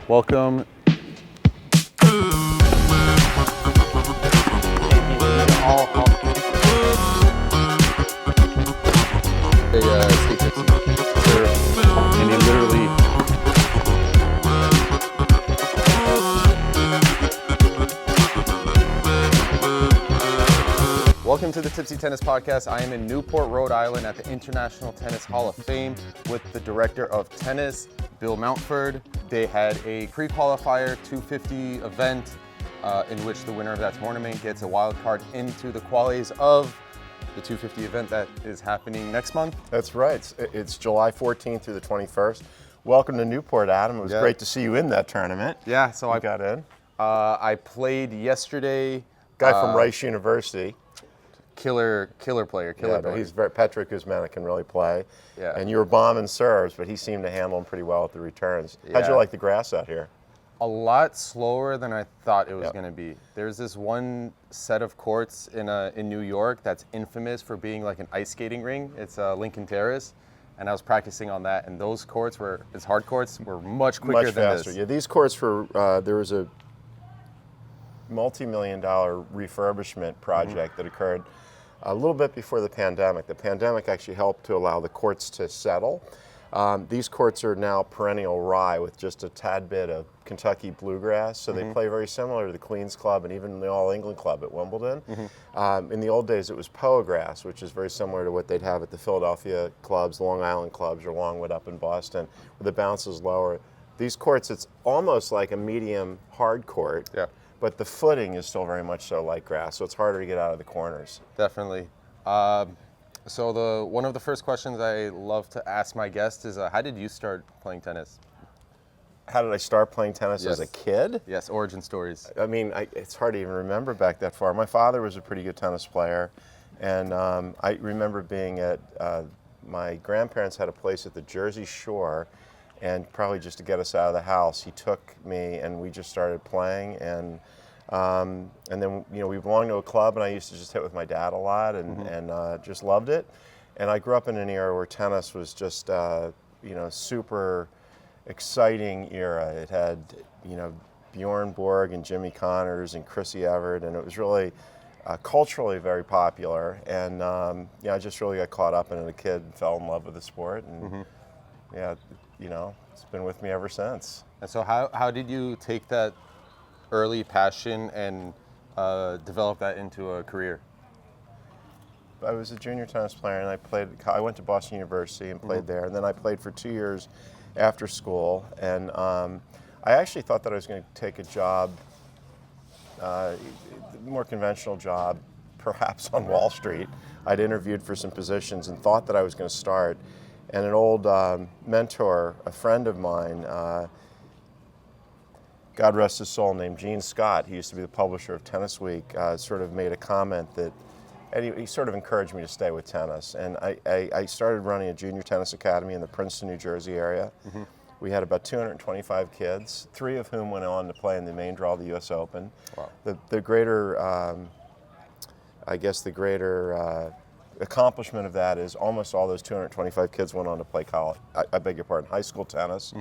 Welcome. Stay tipsy. And they literally. Welcome to the Tipsy Tennis Podcast. I am in Newport, Rhode Island at the International Tennis Hall of Fame with the Director of Tennis, Bill Mountford. They had a pre-qualifier 250 event in which the winner of that tournament gets a wild card into the qualies of the 250 event that is happening next month. That's right. It's July 14th through the 21st. Welcome to Newport, Adam. It was great to see you in that tournament. Yeah, so I got in. I played yesterday. Guy from Rice University. Killer player. He's Patrick Guzmana can really play. Yeah. And you were bombing serves, but he seemed to handle them pretty well at the returns. Yeah. How'd you like the grass out here? A lot slower than I thought it was going to be. There's this one set of courts in New York that's infamous for being like an ice skating ring. It's Lincoln Terrace, and I was practicing on that. And those courts hard courts were much quicker than faster. this. Yeah, these courts were. There was a multi-million-dollar refurbishment project that occurred a little bit before the pandemic. The pandemic actually helped to allow the courts to settle. These courts are now perennial rye with just a tad bit of Kentucky bluegrass, so they play very similar to the Queen's Club and even the All England Club at Wimbledon. In the old days, it was Poa grass, which is very similar to what they'd have at the Philadelphia clubs, the Long Island clubs, or Longwood up in Boston, where the bounce is lower. These courts, it's almost like a medium hard court. Yeah. But the footing is still very much so like grass, so it's harder to get out of the corners. Definitely. So one of the first questions I love to ask my guests is, how did you start playing tennis? How did I start playing tennis as a kid? Yes, origin stories. I mean, it's hard to even remember back that far. My father was a pretty good tennis player, and I remember being at, my grandparents had a place at the Jersey Shore, and probably just to get us out of the house, he took me and we just started playing, and then we belonged to a club, and I used to just hit with my dad a lot, and just loved it. And I grew up in an era where tennis was just super exciting era. It had Bjorn Borg and Jimmy Connors and Chrissy Everett, and it was really culturally very popular. And I just really got caught up in it as a kid and fell in love with the sport, and it's been with me ever since. And so how did you take that early passion and develop that into a career? I was a junior tennis player, and I went to Boston University and played there, and then I played for 2 years after school, and I actually thought that I was going to take a job, a more conventional job, perhaps on Wall Street. I'd interviewed for some positions and thought that I was going to start, and an old mentor, a friend of mine, God rest his soul, named Gene Scott, he used to be the publisher of Tennis Week, sort of made a comment that, and he sort of encouraged me to stay with tennis. And I started running a junior tennis academy in the Princeton, New Jersey area. We had about 225 kids, 3 of whom went on to play in the main draw of the US Open. Wow. The greater accomplishment of that is almost all those 225 kids went on to play college, I beg your pardon, high school tennis.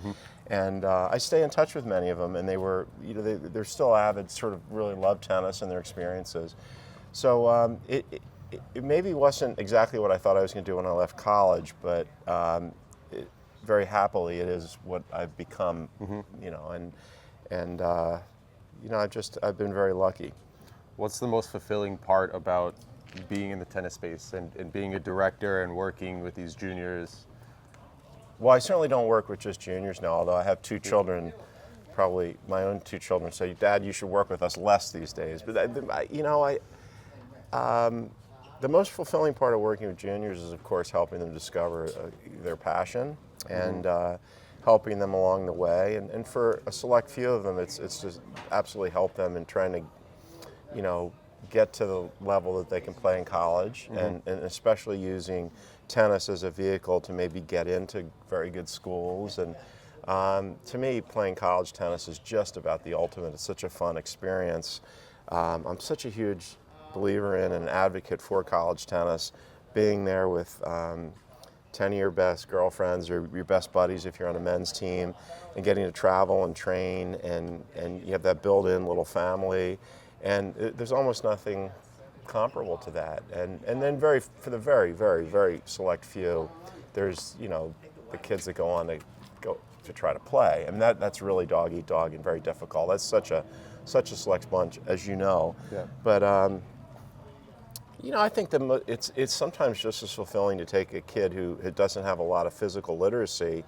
And I stay in touch with many of them, and they were, they're still avid, sort of really love tennis and their experiences. So it maybe wasn't exactly what I thought I was going to do when I left college, but very happily it is what I've become, I've been very lucky. What's the most fulfilling part about being in the tennis space and being a director and working with these juniors? Well, I certainly don't work with just juniors now, although I have 2 children, probably my own 2 children say, Dad, you should work with us less these days. But the most fulfilling part of working with juniors is, of course, helping them discover their passion and helping them along the way. And for a select few of them, it's just absolutely help them in trying to, get to the level that they can play in college, and especially using tennis as a vehicle to maybe get into very good schools. And to me, playing college tennis is just about the ultimate. It's such a fun experience. I'm such a huge believer in and advocate for college tennis, being there with 10 of your best girlfriends or your best buddies if you're on a men's team, and getting to travel and train, and you have that built-in little family, and there's almost nothing comparable to that. And then for the very, very, very select few, there's, you know, the kids that go on to try to play. I mean, that's really dog eat dog and very difficult. That's such a select bunch, as you know. Yeah. But you know, I think that it's sometimes just as fulfilling to take a kid who doesn't have a lot of physical literacy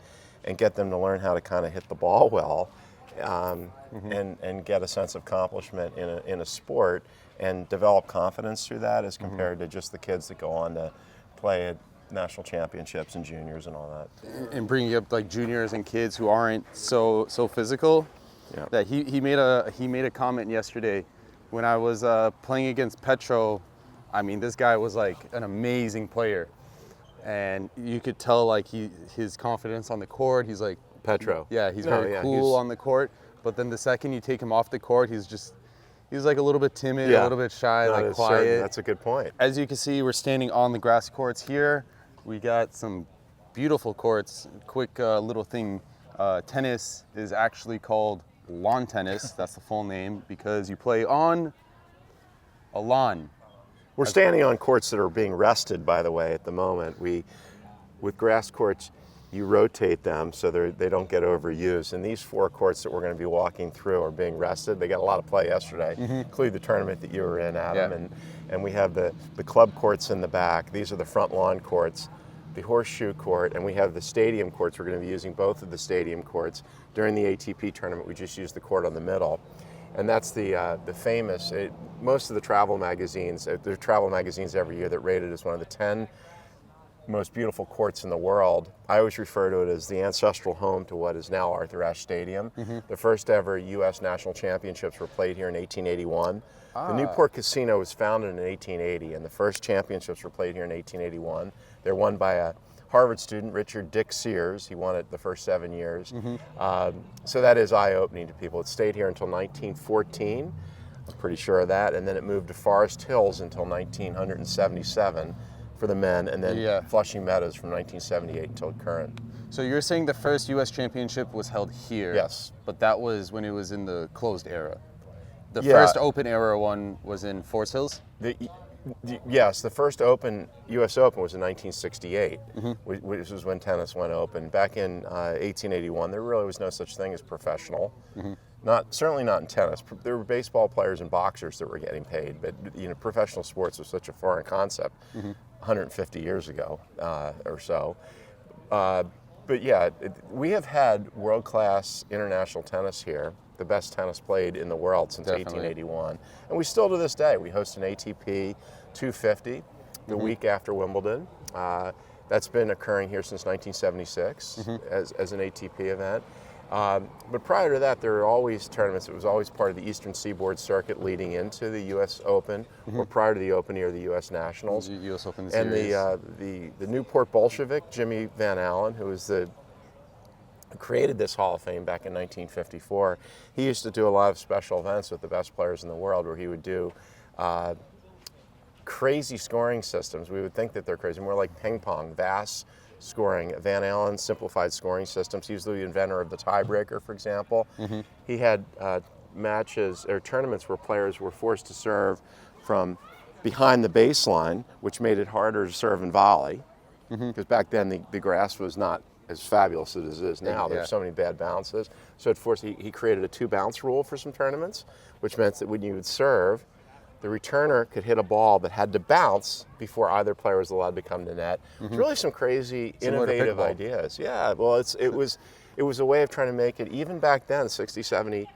and get them to learn how to kind of hit the ball well, and get a sense of accomplishment in a sport and develop confidence through that, as compared to just the kids that go on to play at national championships and juniors and all that. And bringing up like juniors and kids who aren't so physical. Yeah. That he made a comment yesterday when I was playing against Petro. I mean, this guy was like an amazing player, and you could tell like his confidence on the court. He's like Petro. Yeah, he's very cool on the court. But then the second you take him off the court, he's like a little bit timid, a little bit shy, like quiet. That's a good point. As you can see, we're standing on the grass courts here. We got some beautiful courts. Quick little thing, tennis is actually called lawn tennis. That's the full name, because you play on a lawn. We're standing on courts that are being rested, by the way, at the moment. With grass courts, you rotate them so they don't get overused. And these 4 courts that we're going to be walking through are being rested. They got a lot of play yesterday, including the tournament that you were in, Adam. Yeah. And we have the club courts in the back. These are the front lawn courts, the horseshoe court, and we have the stadium courts. We're going to be using both of the stadium courts. During the ATP tournament, we just used the court on the middle. And that's the famous, most of the travel magazines, there are travel magazines every year that rate it as one of the 10 most beautiful courts in the world. I always refer to it as the ancestral home to what is now Arthur Ashe Stadium. The first ever U.S. national championships were played here in 1881. The Newport Casino was founded in 1880, and the first championships were played here in 1881. They're won by a Harvard student, Richard Dick Sears. He won it the first 7 years. So that is eye-opening to people. It stayed here until 1914. I'm pretty sure of that. And then it moved to Forest Hills until 1977 for the men, and then Flushing Meadows from 1978 until current. So you're saying the first U.S. championship was held here? Yes. But that was when it was in the closed era. The first open era one was in Forest Hills? Yes, the first U.S. Open was in 1968, which was when tennis went open. Back in 1881, there really was no such thing as professional. Certainly not in tennis. There were baseball players and boxers that were getting paid, but professional sports was such a foreign concept 150 years ago or so. But yeah, we have had world-class international tennis here, the best tennis played in the world since 1881. And we still to this day, we host an ATP 250 the week after Wimbledon. That's been occurring here since 1976 as an ATP event. But prior to that, there were always tournaments. It was always part of the Eastern Seaboard circuit leading into the U.S. Open, or prior to the Open or the U.S. Nationals. The U.S. Open and series. the Newport Bolshevik, Jimmy Van Allen, who created this Hall of Fame back in 1954, he used to do a lot of special events with the best players in the world, where he would do crazy scoring systems. We would think that they're crazy, more like ping pong, vast scoring. Van Allen simplified scoring systems. He was the inventor of the tiebreaker, for example. He had matches or tournaments where players were forced to serve from behind the baseline, which made it harder to serve and volley, because back then the grass was not as fabulous as it is now. There's so many bad bounces. So he created a 2-bounce rule for some tournaments, which meant that when you would serve, the returner could hit a ball that had to bounce before either player was allowed to come to net. It's really some crazy, innovative ideas. Yeah, well, it was a way of trying to make it, even back then, 60, 70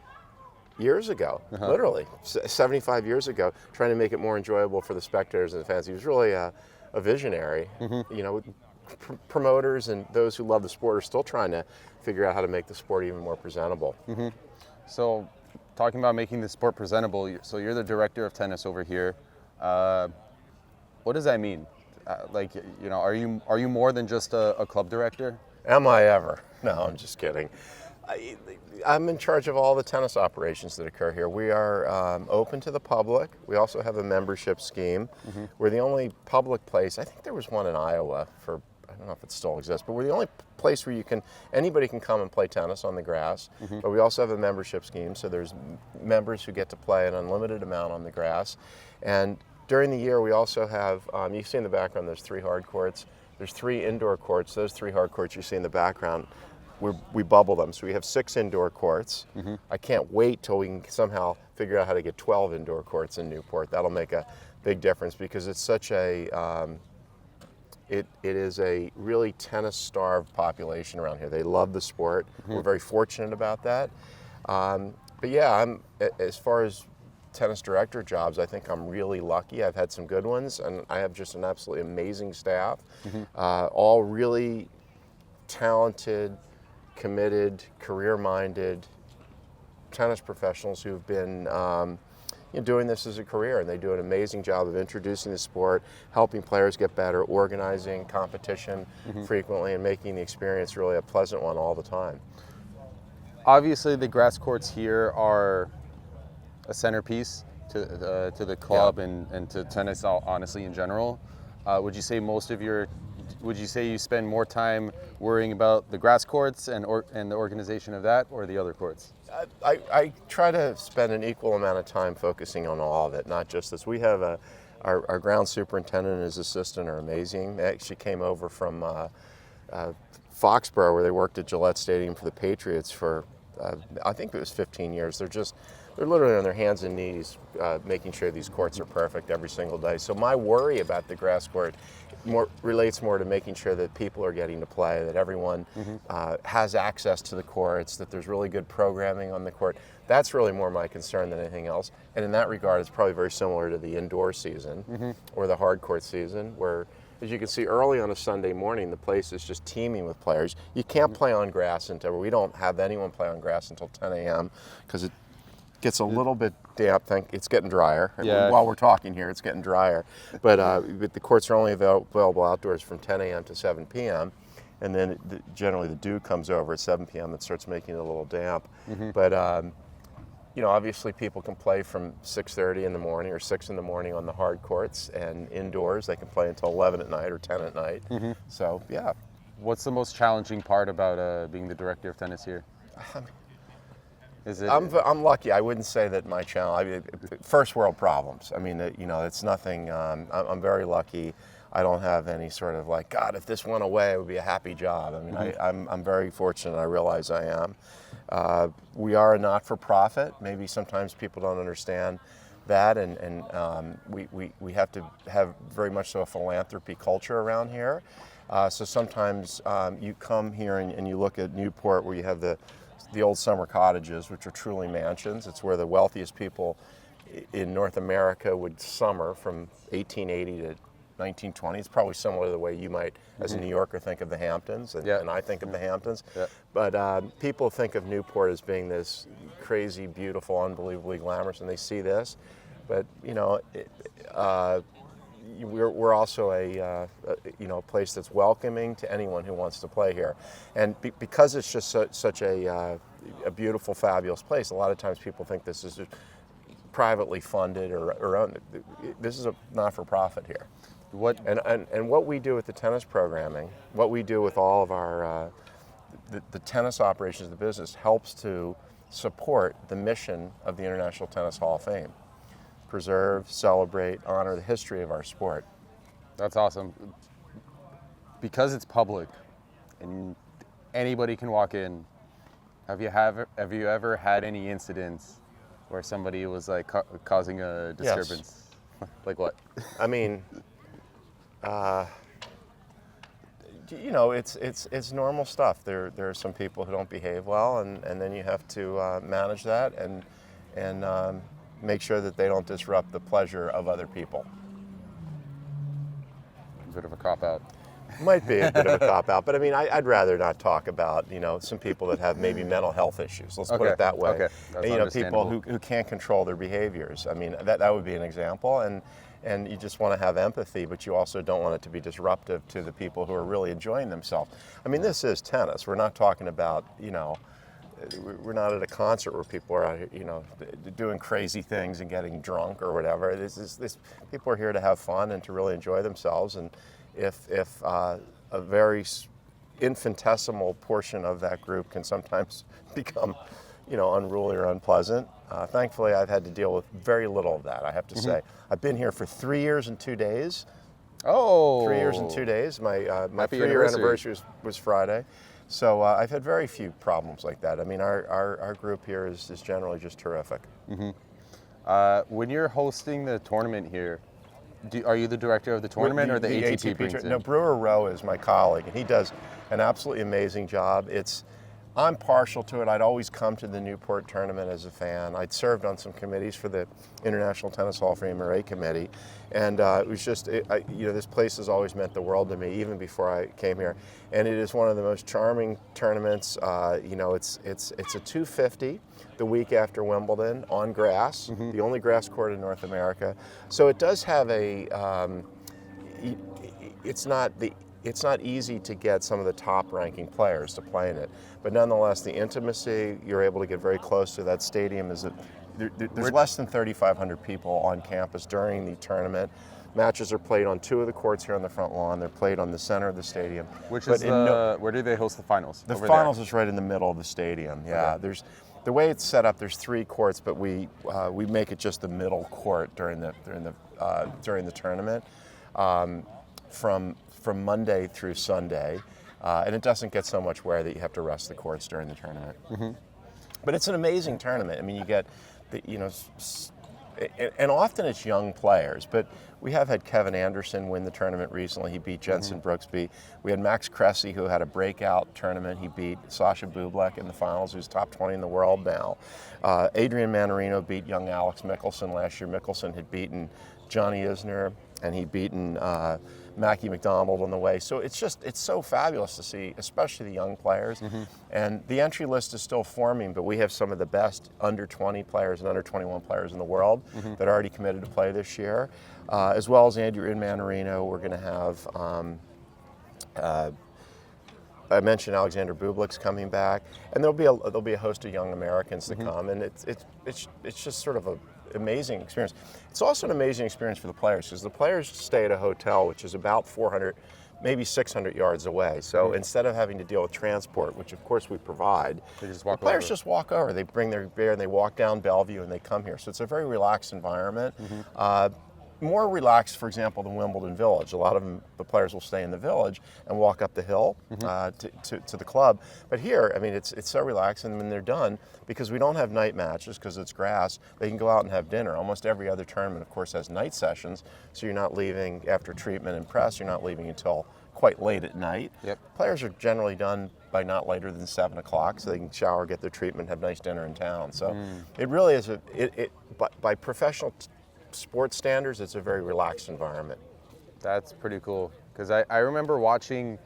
years ago, literally, 75 years ago, trying to make it more enjoyable for the spectators and the fans. He was really a visionary. Promoters and those who love the sport are still trying to figure out how to make the sport even more presentable. So, talking about making the sport presentable, so you're the director of tennis over here. What does that mean? Are you more than just a club director? Am I ever? No, I'm just kidding. I'm in charge of all the tennis operations that occur here. We are open to the public. We also have a membership scheme. We're the only public place. I think there was one in Iowa for don't know if it still exists, but we're the only place where anybody can come and play tennis on the grass. But we also have a membership scheme, so there's members who get to play an unlimited amount on the grass. And during the year, we also have, you see in the background, there's 3 hard courts. There's 3 indoor courts. Those 3 hard courts you see in the background, we bubble them. So we have 6 indoor courts. I can't wait till we can somehow figure out how to get 12 indoor courts in Newport. That'll make a big difference because it's such a, it is a really tennis-starved population around here. They love the sport. We're very fortunate about that. But yeah, as far as tennis director jobs, I think I'm really lucky. I've had some good ones, and I have just an absolutely amazing staff, all really talented, committed, career-minded tennis professionals who've been doing this as a career, and they do an amazing job of introducing the sport, helping players get better, organizing competition frequently, and making the experience really a pleasant one all the time. Obviously, the grass courts here are a centerpiece to the club and to tennis, honestly, in general. Would you say you spend more time worrying about the grass courts and the organization of that, or the other courts? I try to spend an equal amount of time focusing on all of it, not just this. We have our ground superintendent and his assistant are amazing. They actually came over from Foxborough, where they worked at Gillette Stadium for the Patriots for, I think it was 15 years. They're literally on their hands and knees making sure these courts are perfect every single day. So my worry about the grass court relates more to making sure that people are getting to play, that everyone has access to the courts, that there's really good programming on the court. That's really more my concern than anything else. And in that regard, it's probably very similar to the indoor season or the hard court season, where, as you can see, early on a Sunday morning, the place is just teeming with players. You can't play on grass we don't have anyone play on grass until 10 a.m. because it gets a little bit damp. It's getting drier. Yeah. While we're talking here, it's getting drier. But the courts are only available outdoors from 10 a.m. to 7 p.m. And then generally the dew comes over at 7 p.m. and starts making it a little damp. But obviously people can play from 6:30 in the morning or 6 in the morning on the hard courts, and indoors they can play until 11 at night or 10 at night. So yeah. What's the most challenging part about being the director of tennis here? I'm lucky. I wouldn't say that my challenge. First world problems. I mean, it's nothing. I'm very lucky. I don't have any sort of like, God, if this went away, it would be a happy job. I mean, I'm very fortunate. I realize I am. We are a not-for-profit. Maybe sometimes people don't understand that, and we have to have very much so a philanthropy culture around here. So sometimes you come here and you look at Newport, where you have the old summer cottages, which are truly mansions. It's where the wealthiest people in North America would summer from 1880 to 1920. It's probably similar to the way you might, as a New Yorker, think of the Hamptons, and I think of the Hamptons. But people think of Newport as being this crazy, beautiful, unbelievably glamorous, and they see this. But we're also a place that's welcoming to anyone who wants to play here, and because it's just such a beautiful, fabulous place. A lot of times people think this is privately funded or owned. This is a not-for-profit here. And what we do with the tennis programming, what we do with all of our the tennis operations of the business helps to support the mission of the International Tennis Hall of Fame. Preserve, celebrate, honor the history of our sport. That's awesome. Because it's public and anybody can walk in, have you ever had any incidents where somebody was like causing a disturbance? Yes. Like what? I mean, it's normal stuff. There are some people who don't behave well, and then you have to manage that and make sure that they don't disrupt the pleasure of other people. A bit of a cop-out. Might be a bit of a cop-out, but I mean, I'd rather not talk about, some people that have maybe mental health issues. Let's put it that way. Okay. That's people who can't control their behaviors. I mean, that would be an example, and you just want to have empathy, but you also don't want it to be disruptive to the people who are really enjoying themselves. I mean, this is tennis. We're not talking about, we're not at a concert where people are out here, doing crazy things and getting drunk or whatever. People are here to have fun and to really enjoy themselves. And if a very infinitesimal portion of that group can sometimes become, unruly or unpleasant. Thankfully, I've had to deal with very little of that, I have to say. I've been here for 3 years and 2 days. Oh. 3 years and 2 days. My Happy 3-year anniversary was Friday. So I've had very few problems like that. I mean, our group here is generally just terrific. When you're hosting the tournament here, are you the director of the tournament or the ATP brings it? No, Brewer Rowe is my colleague, and he does an absolutely amazing job. I'm partial to it. I'd always come to the Newport tournament as a fan. I'd served on some committees for the International Tennis Hall of Fame or A committee, and it was just, this place has always meant the world to me, even before I came here. And it is one of the most charming tournaments. It's a 250 the week after Wimbledon on grass, the only grass court in North America. So it does have it's not easy to get some of the top-ranking players to play in it, but nonetheless, the intimacy, you're able to get very close to that stadium. There's less than 3,500 people on campus during the tournament. Matches are played on 2 of the courts here on the front lawn. They're played on the center of the stadium. Where do they host the finals? The finals is right in the middle of the stadium. Yeah, Okay. The way it's set up. There's 3 courts, but we make it just the middle court during the tournament. From Monday through Sunday, and it doesn't get so much wear that you have to rest the courts during the tournament. But it's an amazing tournament. I mean, you get, and often it's young players, but we have had Kevin Anderson win the tournament recently. He beat Jensen Brooksby. We had Max Cressy, who had a breakout tournament. He beat Sasha Bublik in the finals, who's top 20 in the world now. Adrian Manarino beat young Alex Mickelson last year. Mickelson had beaten Johnny Isner, and he'd beaten Mackie McDonald on the way. So it's so fabulous to see, especially the young players. And the entry list is still forming, but we have some of the best under 20 players and under 21 players in the world that are already committed to play this year, as well as Adrian Manarino. We're going to have, I mentioned Alexander Bublik's coming back, and there'll be a host of young Americans to come, and it's just sort of a amazing experience. It's also an amazing experience for the players, because the players stay at a hotel which is about 400, maybe 600 yards away. So instead of having to deal with transport, which of course we provide, the players just walk over. They bring their beer and they walk down Bellevue and they come here. So it's a very relaxed environment. More relaxed, for example, than Wimbledon Village. A lot of them, the players will stay in the Village and walk up the hill to the club. But here, I mean, it's so relaxed, and when they're done, because we don't have night matches because it's grass, they can go out and have dinner. Almost every other tournament, of course, has night sessions, so you're not leaving after treatment and press. You're not leaving until quite late at night. Players are generally done by not later than 7 o'clock, so they can shower, get their treatment, have nice dinner in town. So it really is by professional sports standards, it's a very relaxed environment. That's pretty cool, because I remember watching,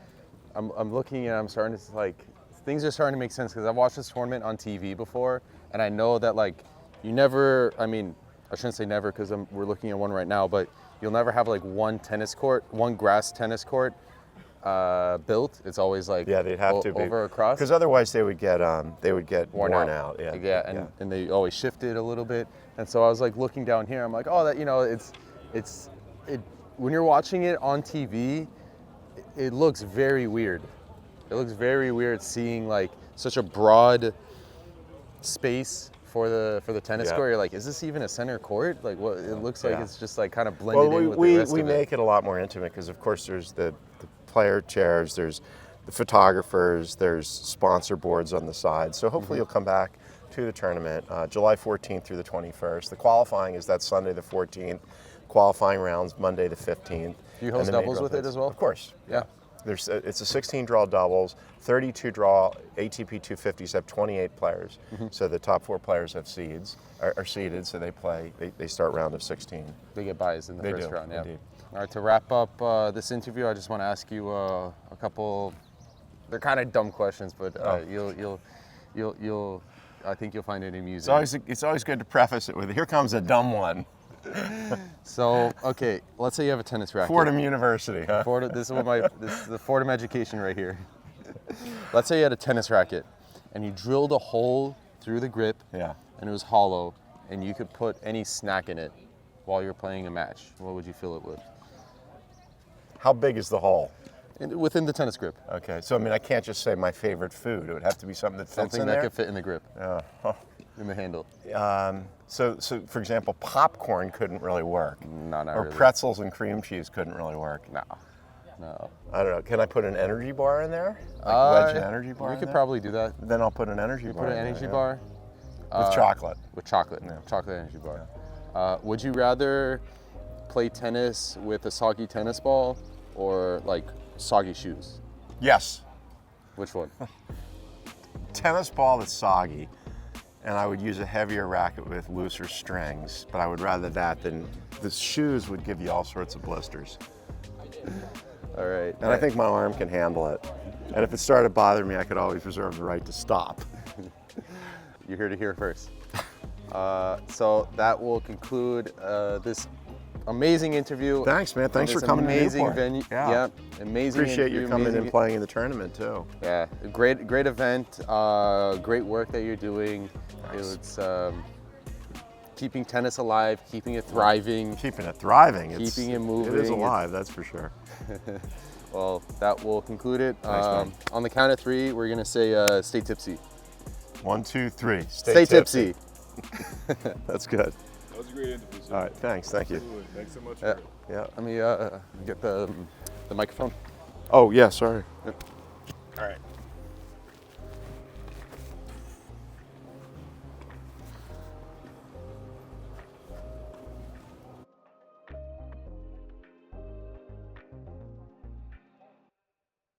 I'm looking and I'm starting to, like, things are starting to make sense, because I've watched this tournament on TV before, and I know that, like, you never, I mean, I shouldn't say never, because we're looking at one right now, but you'll never have like one grass tennis court built. It's always like they'd have to be over across, because otherwise they would get worn out. And they always shift it a little bit. And so I was like looking down here, I'm like, oh, that, you know, it's when you're watching it on TV, it looks very weird. It looks very weird seeing like such a broad space for the tennis court. You're like, is this even a center court? Like, what it looks like it's just like kind of blended in with the rest of it. We make it a lot more intimate, because of course there's the player chairs, there's the photographers, there's sponsor boards on the side. So hopefully you'll come back to the tournament July 14th through the 21st. The qualifying is that Sunday the 14th. Qualifying rounds Monday the 15th. Do you host doubles with it as well? Of course. Yeah. It's a 16-draw doubles, 32-draw ATP 250s have 28 players. So the top 4 players have are seeded, so they start round of 16. They get buys in the first round, yeah. Indeed. All right, to wrap up this interview, I just want to ask you a couple. They're kind of dumb questions, but you'll I think you'll find it amusing. It's always good to preface it with, here comes a dumb one. So, okay, let's say you have a tennis racket. Fordham University, huh? This is the Fordham education right here. Let's say you had a tennis racket, and you drilled a hole through the grip, and it was hollow, and you could put any snack in it while you're playing a match. What would you fill it with? How big is the hole? within the tennis grip. Okay, so I mean, I can't just say my favorite food. It would have to be something that fits Something in that there. could fit in the grip, Yeah. Huh. in the handle. So for example, popcorn couldn't really work. No, not Or really. pretzels and cream cheese couldn't really work. No, no. I don't know. Can I put an energy bar in there? Like wedge an energy bar We in could there? probably do that. Then I'll put an energy bar Put an in there, energy yeah. bar. With chocolate. With chocolate. Yeah. Chocolate energy bar. Would you rather play tennis with a soggy tennis ball or like soggy shoes? Yes. Which one? Tennis ball that's soggy, and I would use a heavier racket with looser strings, but I would rather that than the shoes would give you all sorts of blisters. All right. And I think my arm can handle it. And if it started bothering me, I could always reserve the right to stop. You're here to hear first. So that will conclude this amazing interview. Thanks, man. Thanks This for coming to amazing Newport. venue. Yeah. Amazing. Appreciate interview, you coming amazing- and playing in the tournament too. Yeah, great event. Great work that you're doing. Nice. It's keeping tennis alive, keeping it thriving. Keeping it thriving. Keeping it moving. It is alive, that's for sure. Well, that will conclude it. Thanks, man. On the count of three, we're gonna say stay tipsy. 1, 2, 3. Stay tipsy. That's good. That was a great interview, sir. All right, thanks. Thank you. Absolutely. Thanks so much Yeah. for it. Yeah. Let me get the microphone. Oh, yeah, sorry. All right.